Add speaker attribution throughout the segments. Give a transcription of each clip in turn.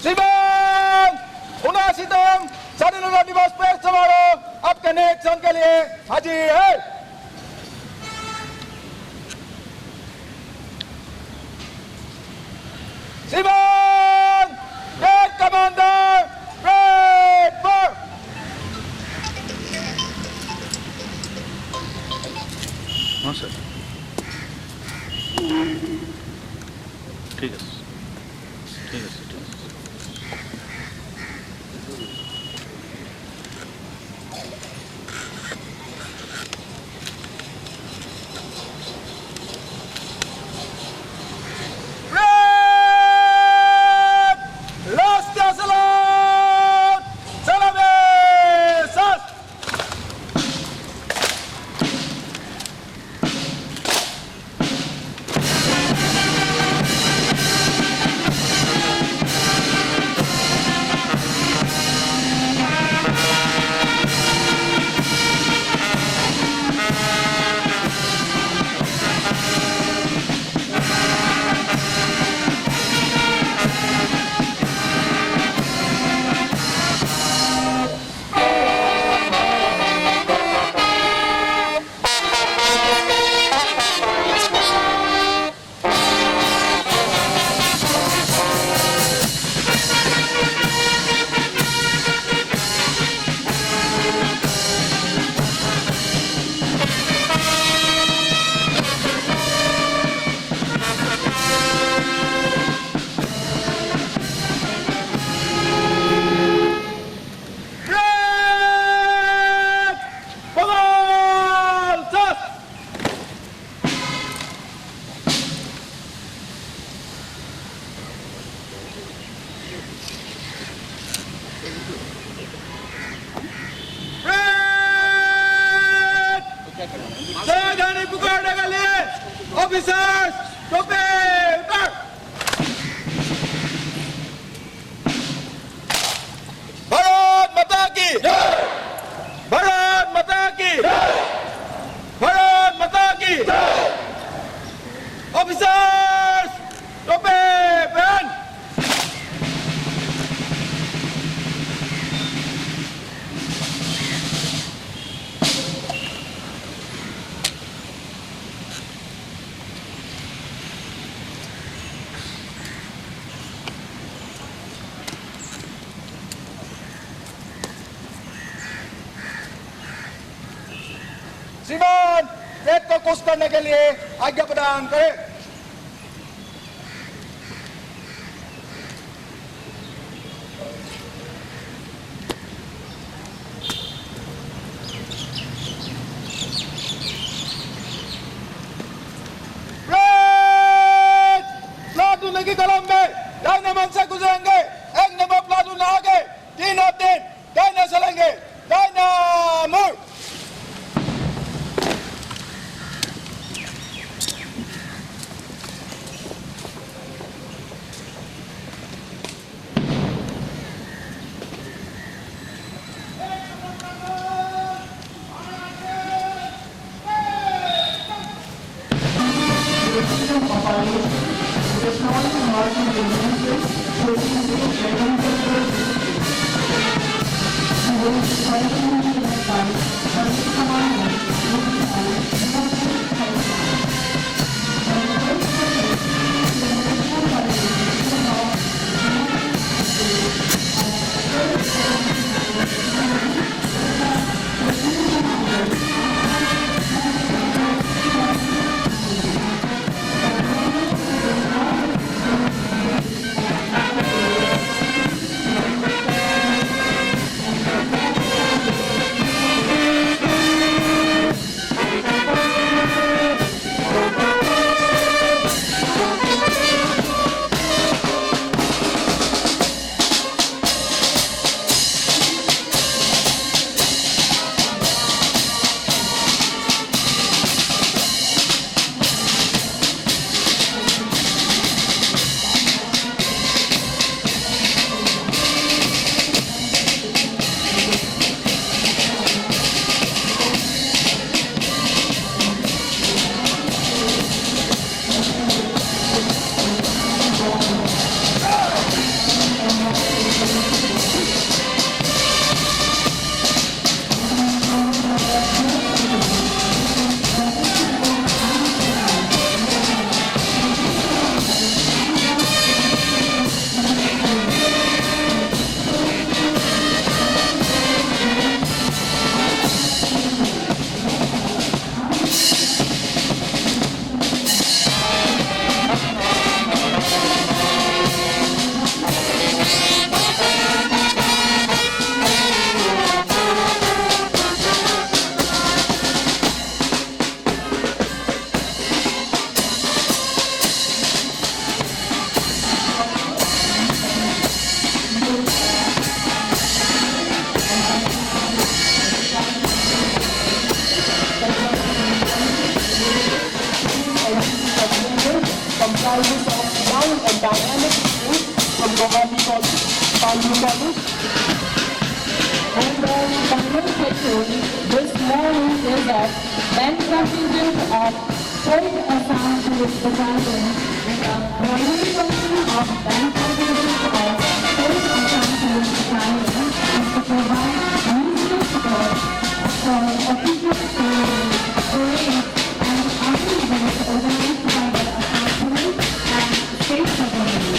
Speaker 1: श्रीमान उनासीतम स्वाधीनता दिवस परेड समारोह आपके नेक क्षण के लिए हाजिर है। श्रीमान ग्रेट कमांडर ग्रेट पर
Speaker 2: हाँ सर ठीक है ठीक है सर
Speaker 1: ऑफिसर्स टोपे उतर। भारत माता की जय, भारत माता की जय, भारत माता की जय। ऑफिसर्स टोपे पहन। श्रीमान पेट को कुछ करने के लिए आज्ञा प्रदान करें। प्लाटून की कलम में दाहिने मन से गुजरेंगे, एक नंबर प्लाटून आगे, 3 और 3 दाहिने चलेंगे, दाहिना मुड़।
Speaker 3: comprises of young and dynamic youth from Guwahati College, Pandu College. And the final section this morning is a band contingent of Third Assam Youth Battalion with a primary function of band contingent of Third Assam Youth Battalion is to provide musical support for official ceremonies, parades, and other events organized by the Assam Police and state government.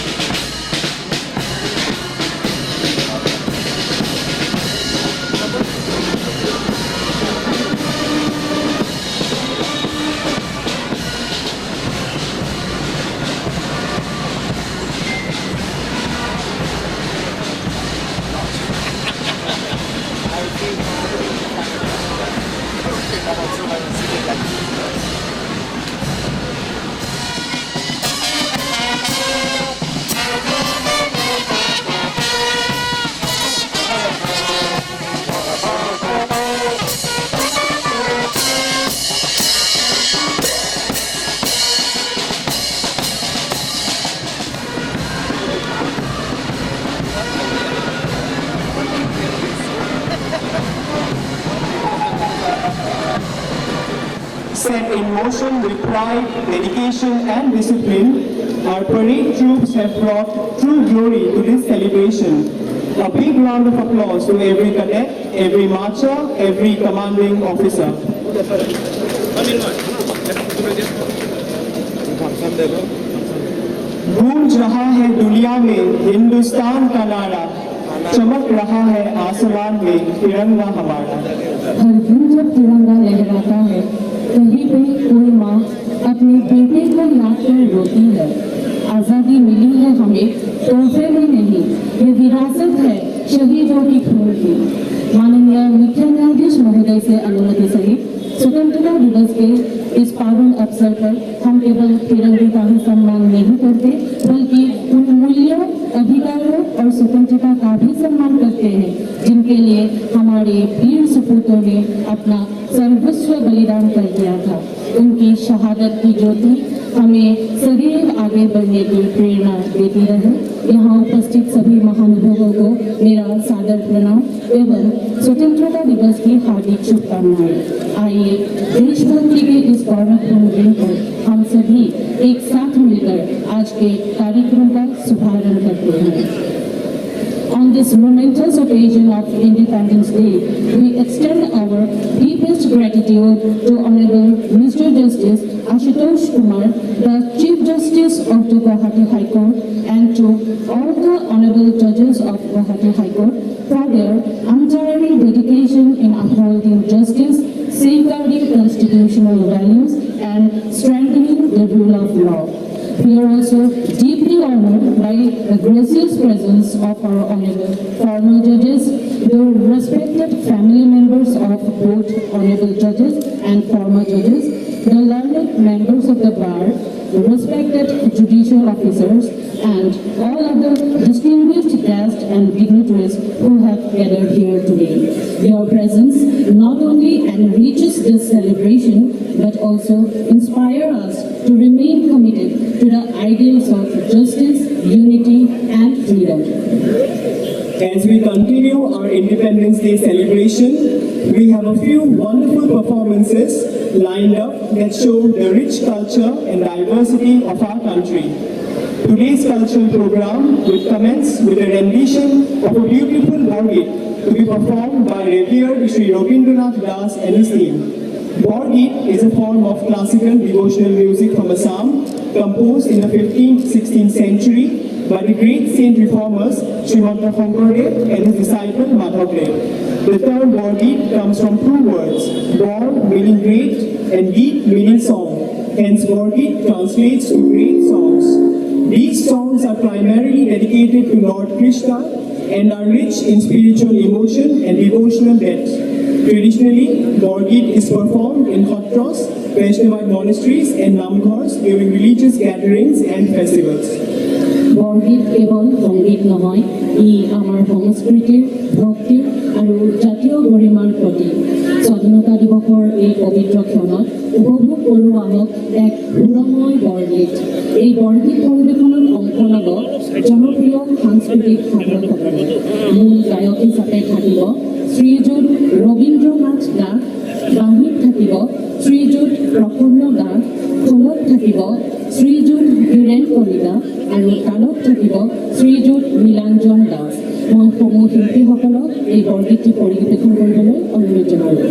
Speaker 3: Set in motion with pride, dedication and discipline, our parade troops have brought true glory to this celebration. A big round of applause to every cadet, every marcher, every commanding officer. गूंज रहा है दुनिया में हिंदुस्तान का नारा, चमक रहा है आसमान में तिरंगा हमारा।
Speaker 4: हर दिन जब तिरंगा लहराता है, कहीं पे कोई माँ अपने बेटे को याद कर रोती है। आज़ादी मिली है हमें तोहफे में नहीं, ये विरासत है शहीदों की खून की। माननीय मुख्य न्यायाधीश महोदय से अनुमति सहित स्वतंत्रता दिवस के इस पावन अवसर पर हम केवल तिरंगे का ही सम्मान नहीं करते, बल्कि उन मूल्यों, अधिकारों और स्वतंत्रता का भी सम्मान करते हैं जिनके लिए हमारे वीर सपूतों ने अपना सर्वस्व बलिदान कर दिया था। उनकी शहादत की ज्योति हमें सदैव आगे बढ़ने की प्रेरणा देती रहे। यहाँ उपस्थित सभी महानुभावों को मेरा सादर प्रणाम एवं स्वतंत्रता दिवस की हार्दिक शुभकामनाएं। आइए देशभक्ति के इस गौरवपूर्ण दिन पर हम सभी एक साथ मिलकर आज के कार्यक्रम का शुभारंभ करते हैं। On this momentous occasion of Independence Day, we extend our deepest gratitude to Honorable Mr. Justice Ashutosh Kumar, the Chief Justice of the Guwahati High Court, and to all the Honorable Judges of Guwahati High Court for their untiring dedication in upholding justice, safeguarding constitutional values, and strengthening the rule of law. We are also deeply honored by the gracious presence of our honorable former judges, the respected family members of both honorable judges and former judges, the learned members of the bar, the respected judicial officers, and all other distinguished guests and dignitaries who have gathered here today. Your presence not only enriches this celebration, but also inspire us to remain committed to the ideals of justice, unity, and freedom.
Speaker 3: As we continue our Independence Day celebration, we have a few wonderful performances lined up that show the rich culture and diversity of our country. Today's cultural program will commence with a rendition of a beautiful Borgit to be performed by revered Sri Rabindranath Das and his team. Borgit is a form of classical devotional music from Assam, composed in the 15th-16th century by the great saint reformers Srimanta Shonkardev and his disciple Madhavdev. The term Borgit comes from two words, Bor meaning great and Geet meaning song. Hence Borgit translates to great songs. These songs are primarily dedicated to Lord Krishna and are rich in spiritual emotion and devotional depth. Traditionally, Borgit is performed in Khatras, Vaishnavite monasteries and namghars during religious gatherings and festivals.
Speaker 4: Borgeet কেৱল সংগীত নহয়, ই আমাৰ সংস্কৃতিৰ, ভক্তিৰ আৰু জাতীয় গৰিমাৰ প্ৰতীক। স্বাধীনতা দিৱসৰ এই পবিত্ৰ ক্ষণত উপভোগ কৰোঁ আহক এক সুৰময় বৰগীত। এই বৰগীত পৰিৱেশনত অংশ ল'ব জনপ্ৰিয় সাংস্কৃতিক সাধকসকলে। মূল গায়ক হিচাপে থাকিব শ্ৰীযুত ৰবীন্দ্ৰনাথ দাস, বাঁহীত থাকিব শ্ৰীযুত প্ৰফুল্ল দাস, খোলত থাকিব শ্ৰীযুত হীৰেণ কলিতা আৰু তালত থাকিব শ্ৰীযুত নীলাঞ্জন দাস। মই সমূহ শিল্পীসকলক এই বৰগীতটি পৰিৱেশন কৰিবলৈ অনুৰোধ জনালোঁ।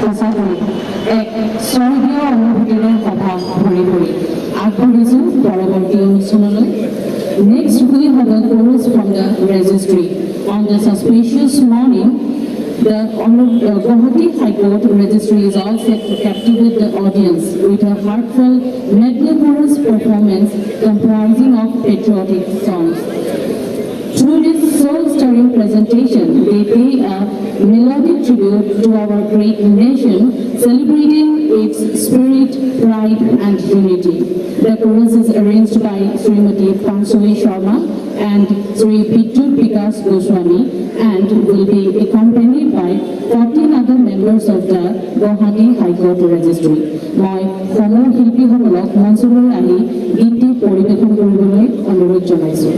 Speaker 4: সঁচাকৈ এক স্বৰ্গীয় অনুভূতিৰে সভা ভৰি পৰি আগবাঢ়িছোঁ পৰৱৰ্তী অনুষ্ঠানলৈ। Next, we have a chorus from the registry. On this auspicious morning, the Guwahati High Court Registry is all set to captivate the audience with a heartfelt medley chorus performance comprising of patriotic songs. Through this soul-stirring presentation, they pay a melodic tribute to our great nation, celebrating its spirit, pride, and unity. The chorus is arranged by Srimati Pansui Sharma and Sri Bitul Vikas Goswami and will be accompanied by 14 other members of the Guwahati High Court Registry. মই সমগ্ৰ শিল্পীসকলক মঞ্চলৈ আহি গীতটি পৰিৱেশন কৰিবলৈ অনুৰোধ জনাইছোঁ।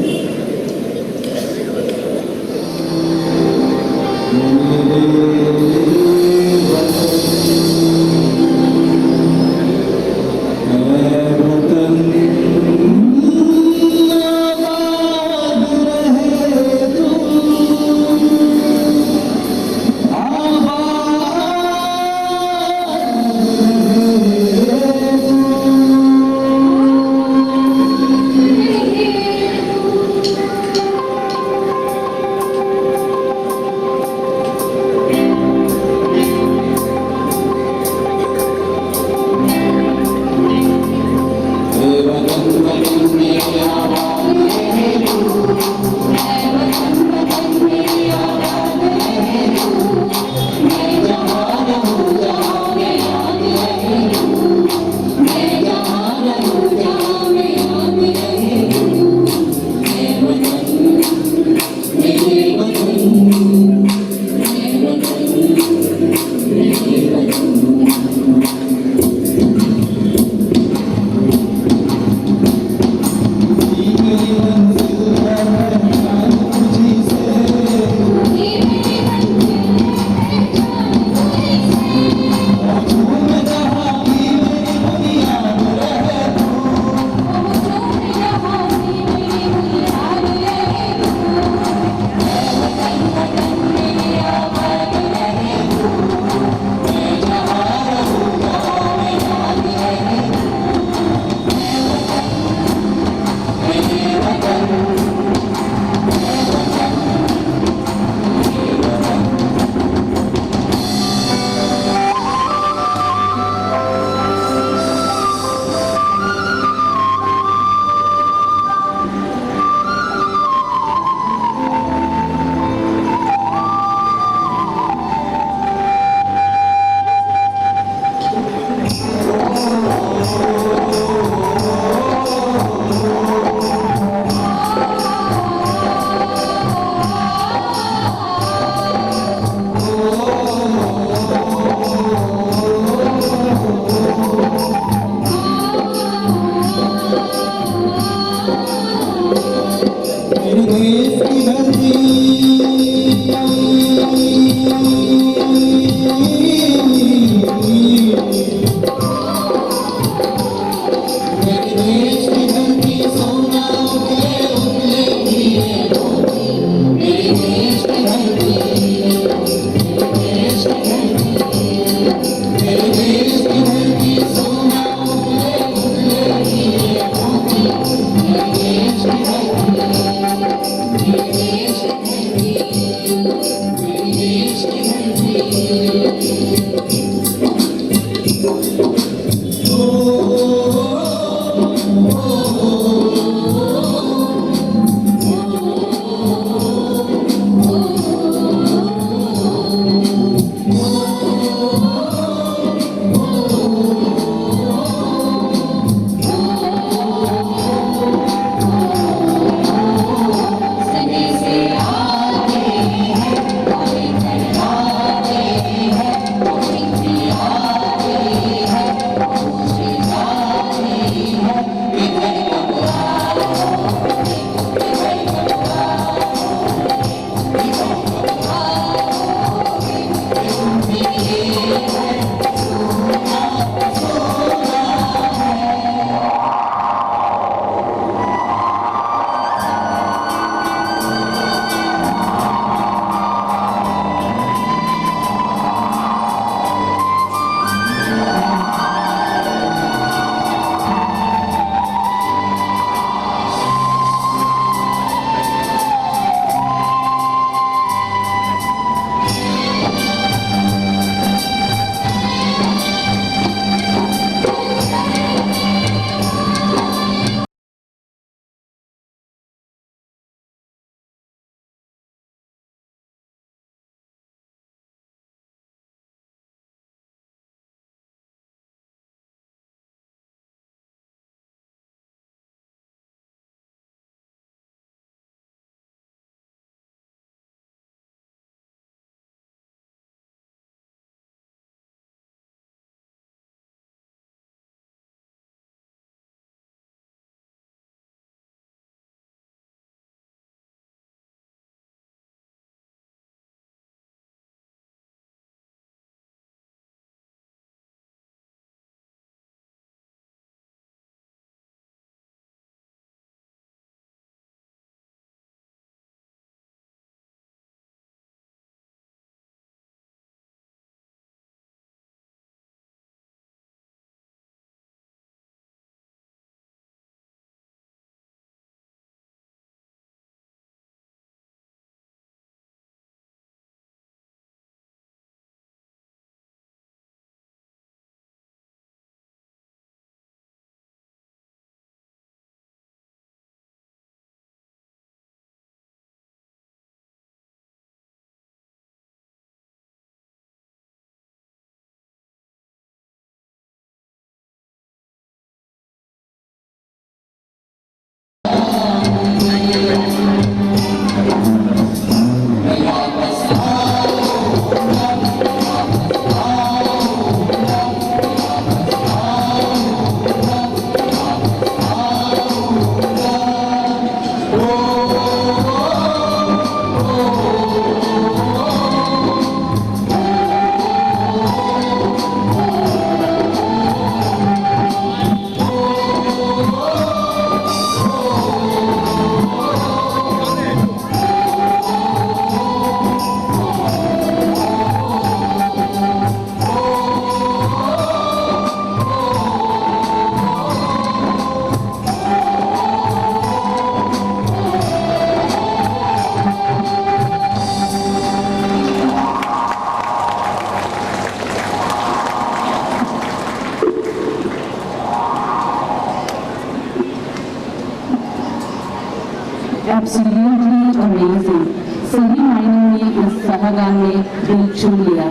Speaker 4: Absolutely amazing. सही मायनों में इस सभागान ने दिल छू लिया.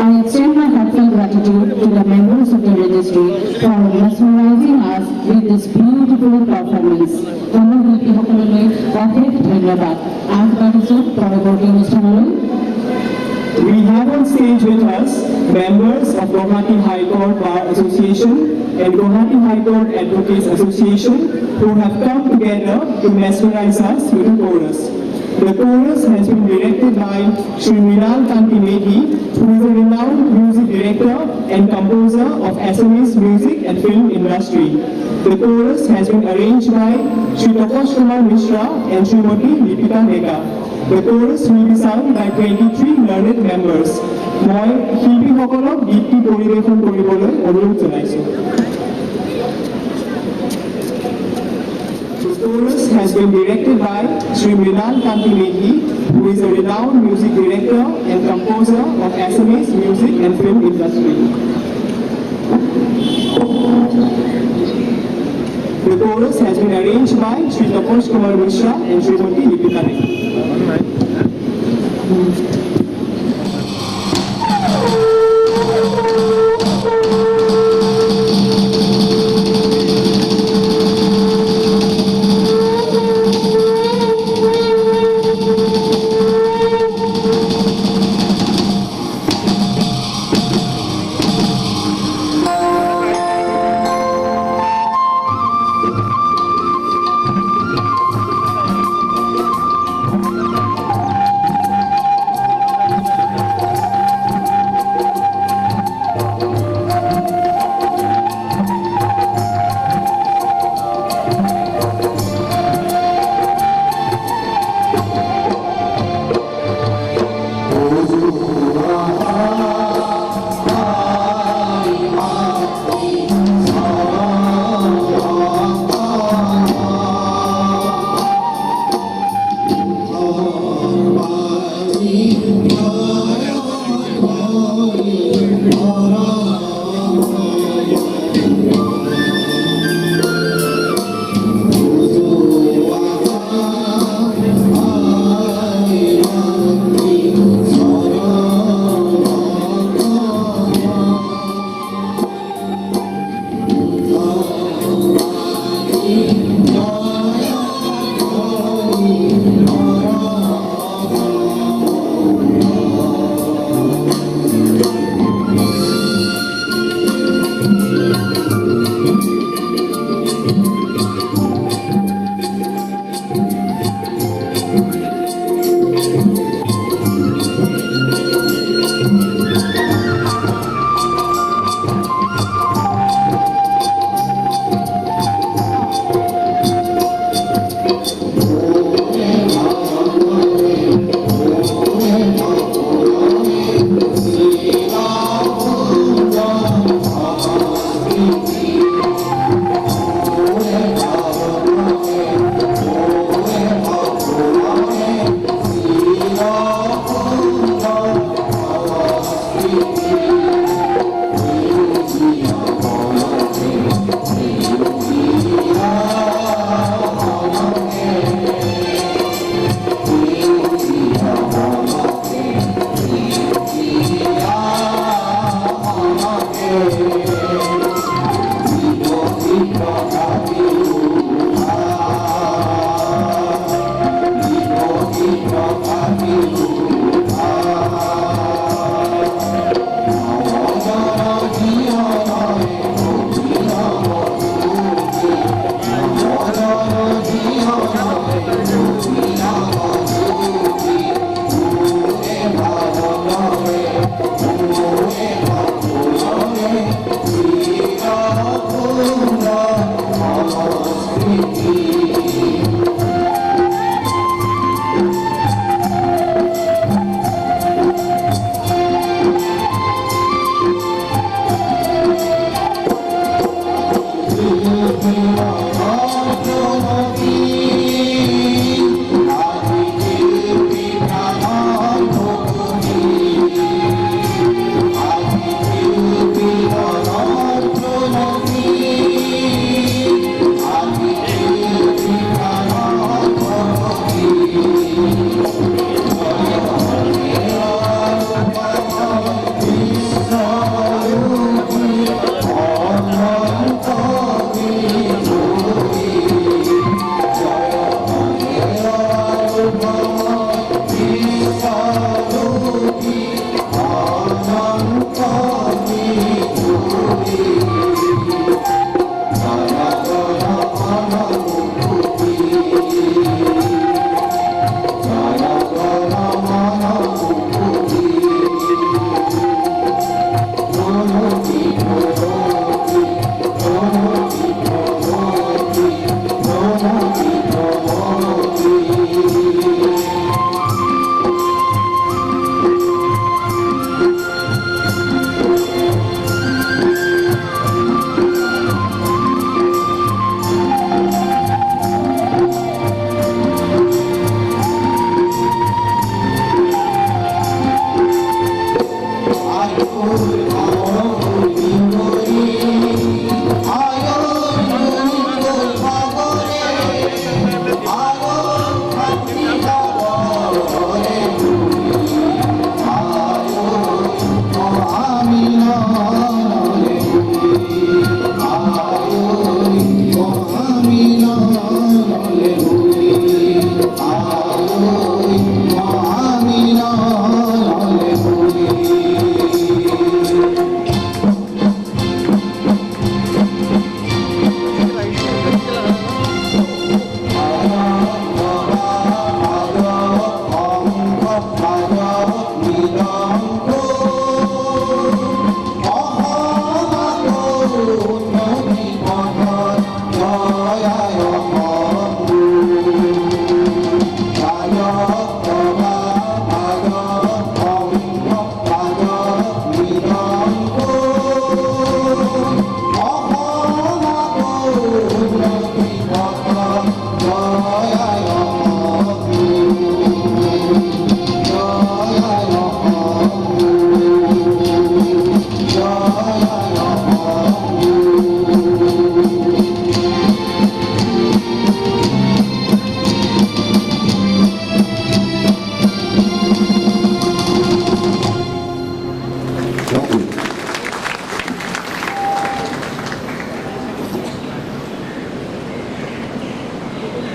Speaker 4: I extend my heartfelt gratitude to the members of the registry for mesmerizing us with this beautiful performance. অনুভূতি সকলকে অশেষ ধন্যবাদ. আগবাঢ়িছো পৰৱৰ্তী অনুষ্ঠানলৈ.
Speaker 3: We have on stage with us members of Guwahati High Court Bar Association and Guwahati High Court Advocates Association who have come together to mesmerize us with a chorus. The chorus has been directed by Shri Mrinal Kanti Meghi, who is a renowned music director and composer of Assamese music and film industry. The chorus has been arranged by Shri Taposh Kumar Mishra and Srimati Deepika Nega. The chorus will be sung by 23 learned members. মই শিল্পীসকলক গীতটি পৰিৱেশন কৰিবলৈ অনুৰোধ জনাইছো. The chorus has been directed by Shri Mrinal Kanti Meghi, who is a renowned music director and composer of Assamese music and film industry. The chorus has been arranged by Shri Taposh Kumar Mishra and Srimati Deepika Nega.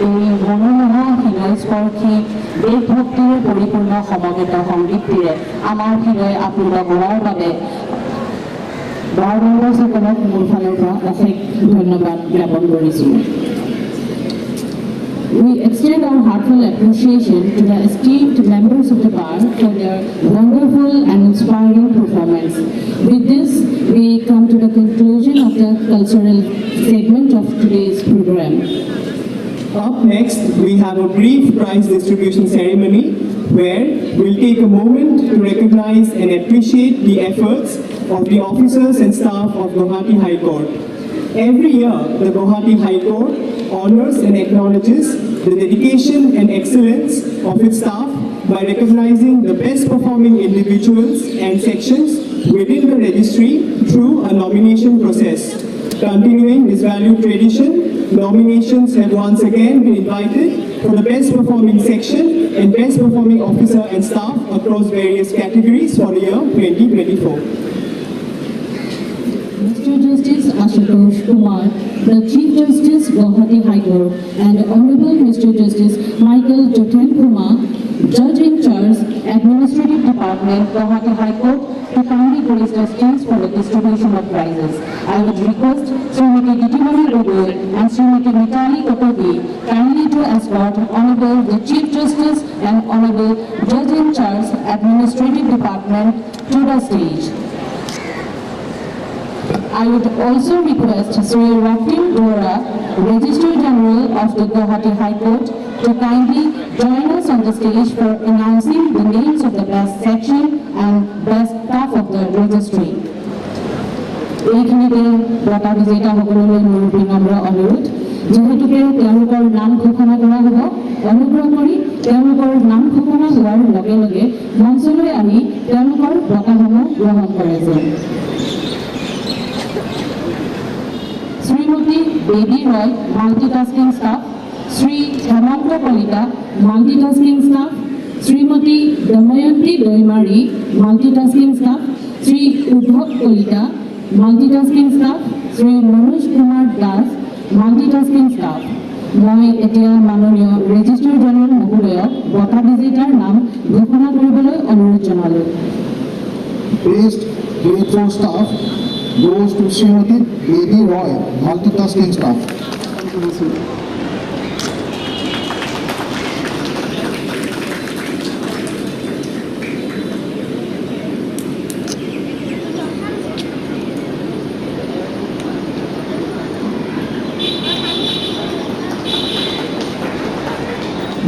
Speaker 4: এই মনোমোহা হৃদয়স্পৰ্শী দেশভক্তিৰে পৰিপূৰ্ণ সমবেত সংগীতটিৰে আমাৰ হৃদয় আপ্লুত কৰাৰ বাবে বাৰ মেম্বাৰসকলক মোৰ ফালৰ পৰা অশেষ ধন্যবাদ জ্ঞাপন কৰিছোঁ। We extend our heartfelt appreciation to the esteemed members of the bar for their wonderful and inspiring performance. With this, we come to the conclusion of the cultural segment of today's program.
Speaker 3: Up next, we have a brief prize distribution ceremony where we'll take a moment to recognize and appreciate the efforts of the officers and staff of Guwahati High Court. Every year, the Guwahati High Court honors and acknowledges the dedication and excellence of its staff by recognizing the best performing individuals and sections within the registry through a nomination process. Continuing this valued tradition, nominations have once again been invited for the best performing section and best performing officer and staff across various categories for the year 2024.
Speaker 4: Mr. Justice Ashutosh Kumar, the Chief Justice, Guwahati High Court, and Honorable Mr. Justice Michael Joten Kumar, Judge in Charge, Administrative Department, Guwahati High Court, to kindly grace the stage for the distribution of prizes. I would request Srimati Ditimani Gogoi and Srimati Mitali Kotobi kindly to escort Honorable the Chief Justice and Honorable Judge in Charge, Administrative Department to the stage. I would also request Sri Rafiq Gora, Registrar General of the Guwahati High Court, to kindly join us on the stage for announcing the names of the best section and best staff of the registry. এইখিনিতে বঁটা বিজেতাসকললৈ মোৰ বিনম্ৰ অনুৰোধ, যিহেতুকে তেওঁলোকৰ নাম ঘোষণা কৰা হ'ব, অনুগ্ৰহ কৰি তেওঁলোকৰ নাম ঘোষণা হোৱাৰ লগে লগে মঞ্চলৈ আহি তেওঁলোকৰ বঁটাসমূহ গ্ৰহণ কৰে যেন। Srimati Baby Roy, multitasking staff. Sri Hemanta Kalita, multitasking staff. Srimati Damayanti Doimari, multitasking staff. Sri Udhok Kalita, multitasking staff. Sri Manoj Kumar Das, multitasking staff. মই এতিয়া মাননীয় ৰেজিষ্ট্ৰাৰ জেনেৰেল মহোদয়ক বঁটা বিজেতাৰ নাম ঘোষণা কৰিবলৈ অনুৰোধ জনালোঁ।
Speaker 5: Best grade 4 staff goes to Srimati Baby Roy, multitasking staff.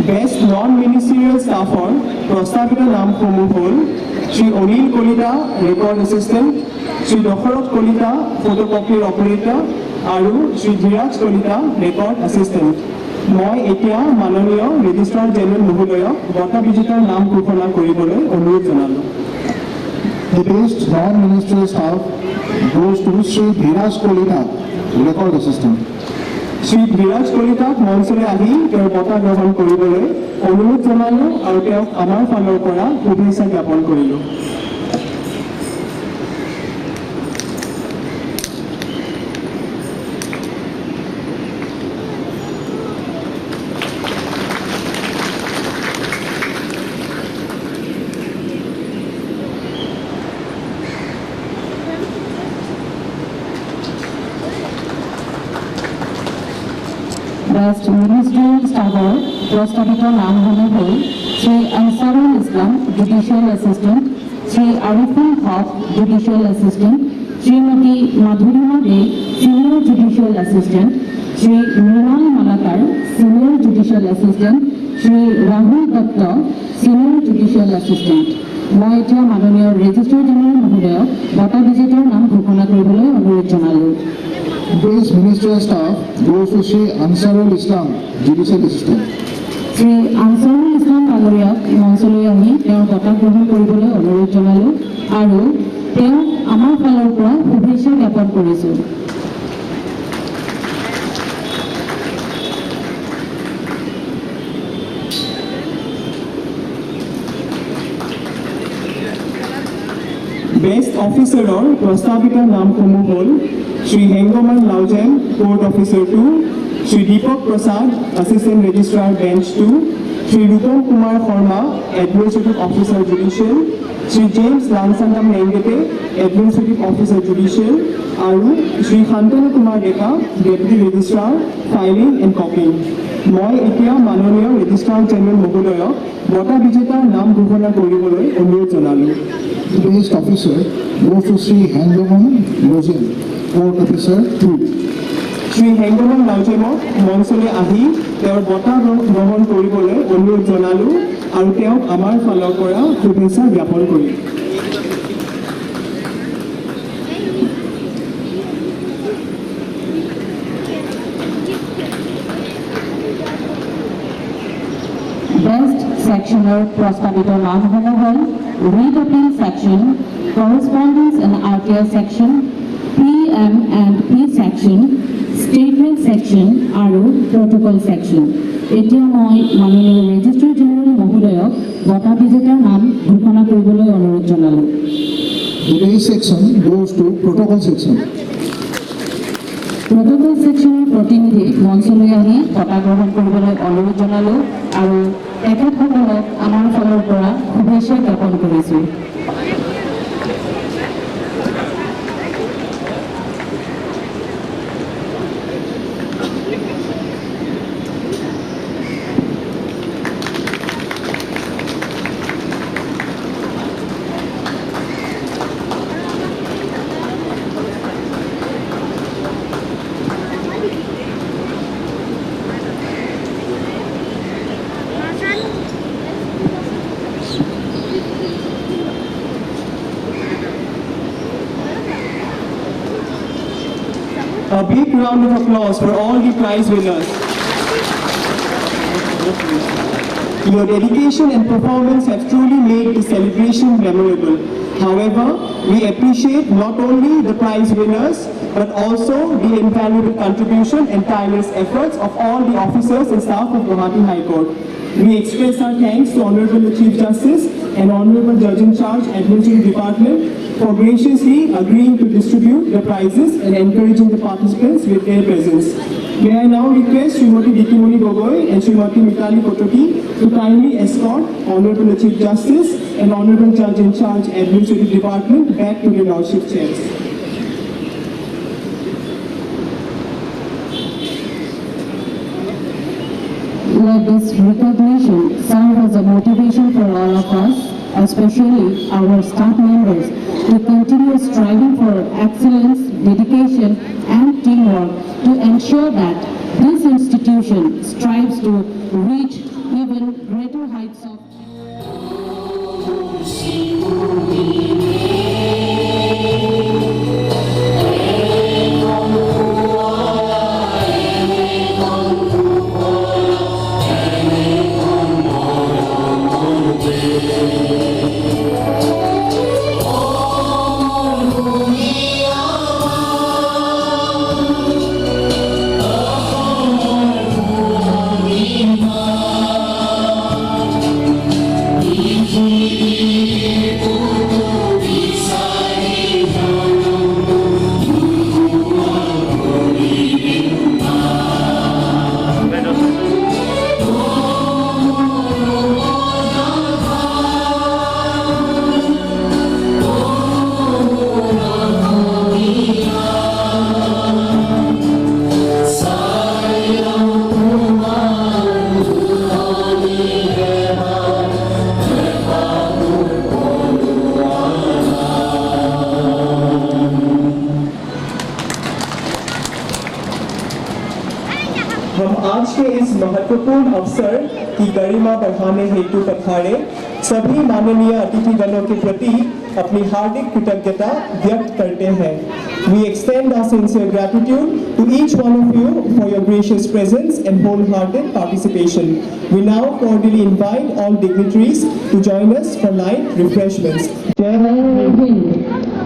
Speaker 3: Best non-ministerial staffer প্ৰস্তাৱিত নামসমূহ হ'ল শ্ৰী অনিল কলিতা, ৰেকৰ্ড এছিষ্টেণ্ট, শ্ৰী দশৰথ কলিতা, ফটোকপিৰ অপাৰেটৰ আৰু শ্ৰী ধীৰাজ কলিতা, ৰেকৰ্ড এছিষ্টেণ্ট। মই এতিয়া মাননীয় ৰেজিষ্ট্ৰাৰ জেনেৰেল মহোদয়ক বঁটা বিজেতাৰ নাম ঘোষণা কৰিবলৈ অনুৰোধ জনালোঁ।
Speaker 5: The best non-ministerial staff goes to Sri Dhiraj Kolita, record assistant.
Speaker 3: Shri Dhiraj কলিতাক মঞ্চলৈ আহি তেওঁৰ বঁটা গ্ৰহণ কৰিবলৈ অনুৰোধ জনালোঁ আৰু তেওঁক আমাৰ ফালৰ পৰা শুভেচ্ছা জ্ঞাপন কৰিলোঁ।
Speaker 4: Best Ministerial Staffer প্রস্তাবিত নামসমূহ হ'ল Shri Ansarul Islam, judicial assistant, Shri Ariful Haque, judicial assistant, Shrimati Madhurima De, senior judicial assistant, Shri Mrinal Malakar, senior judicial assistant, Shri Rahul Dutta, senior judicial assistant. মই এতিয়া মাননীয় ৰেজিষ্ট্ৰাৰ জেনেৰেল মহোদয়ক বঁটা বিজেতাৰ নাম ঘোষণা কৰিবলৈ অনুৰোধ জনালোঁ।
Speaker 5: Best ministerial staff goes to Sri Ansarul Islam, judicial assistant.
Speaker 4: Shri Ansarul Islam ডাঙৰীয়াক মঞ্চলৈ আহি তেওঁৰ বঁটা গ্ৰহণ কৰিবলৈ অনুৰোধ জনালোঁ আৰু তেওঁক আমাৰ ফালৰ পৰা শুভেচ্ছা জ্ঞাপন কৰিছোঁ।
Speaker 3: বেষ্ট অফিচাৰৰ প্ৰস্তাৱিত নামসমূহ হ'ল Shri Hengman Lauzen, court officer 2, Shri Deepak Prasad, Assistant Registrar Bench 2, Shri Rupam Kumar Sharma, Administrative Officer Judicial, Shri James Lansangam Nengete, Administrative Officer Judicial, Aru Shri Shantanu Kumar Deka, Deputy Registrar, Filing and Copying. মই এতিয়া মাননীয় registrar general মহোদয়ক বঁটা বিজেতাৰ নাম ঘোষণা কৰিবলৈ অনুৰোধ জনালোঁ।
Speaker 5: The best officer goes to Sri Hengamon Lozen, Court Officer 2.
Speaker 3: Shri হেংগমন লাউজেমক মঞ্চলৈ আহি তেওঁৰ বঁটা গ্ৰহণ কৰিবলৈ অনুৰোধ জনালোঁ আৰু তেওঁক আমাৰ ফালৰ পৰা শুভেচ্ছা জ্ঞাপন কৰিলোঁ।
Speaker 4: বেস্ট সেকশনের প্রস্তাবিত নামগুলো হল read appeal section, correspondence and RTI section, PM and P সেকশন, স্টেটমেন্ট সেকশন আৰু প্রটোকল সেকশন। এতিয়া মই মাননীয় ৰেজিষ্ট্ৰাৰ জেনেৰেল মহোদয়ক বঁটা বিজেতাৰ নাম ঘোষণা কৰিবলৈ অনুৰোধ জনালোঁ।
Speaker 5: Today's section goes to Protocol section.
Speaker 4: Protocol সেকশনৰ প্ৰতিনিধি মঞ্চলৈ আহি বঁটা গ্ৰহণ কৰিবলৈ অনুৰোধ জনালোঁ আৰু তেখেতসকলক আমাৰ ফালৰ পৰা শুভেচ্ছা জ্ঞাপন কৰিছোঁ।
Speaker 3: A big round of applause for all the prize winners. Your dedication and performance have truly made the celebration memorable. However, we appreciate not only the prize winners, but also the invaluable contribution and tireless efforts of all the officers and staff of Guwahati High Court. We express our thanks to Honorable Chief Justice and Honorable Judge in Charge, Administrative Department, for graciously agreeing to distribute the prizes and encouraging the participants with their presence. May I now request Srimati Dikimoni Gogoi and Srimati Mitali Kotoki to kindly escort Honorable Chief Justice and Honorable Judge in Charge, Administrative Department back to their lordship chairs.
Speaker 4: Let this recognition serve as a motivation for all of us, especially our staff members, to continue striving for excellence, dedication, and teamwork to ensure that this institution strives to reach even greater heights of
Speaker 3: हम आज के इस महत्वपूर्ण अवसर की गरिमा बढ़ाने हेतु पधारे सभी माननीय अतिथिगणों के प्रति अपनी हार्दिक कृतज्ञता व्यक्त करते हैं। We extend our sincere gratitude to each one of you for your gracious presence and wholehearted participation. We now cordially invite all dignitaries to join us for light refreshments.
Speaker 4: Jai Hind.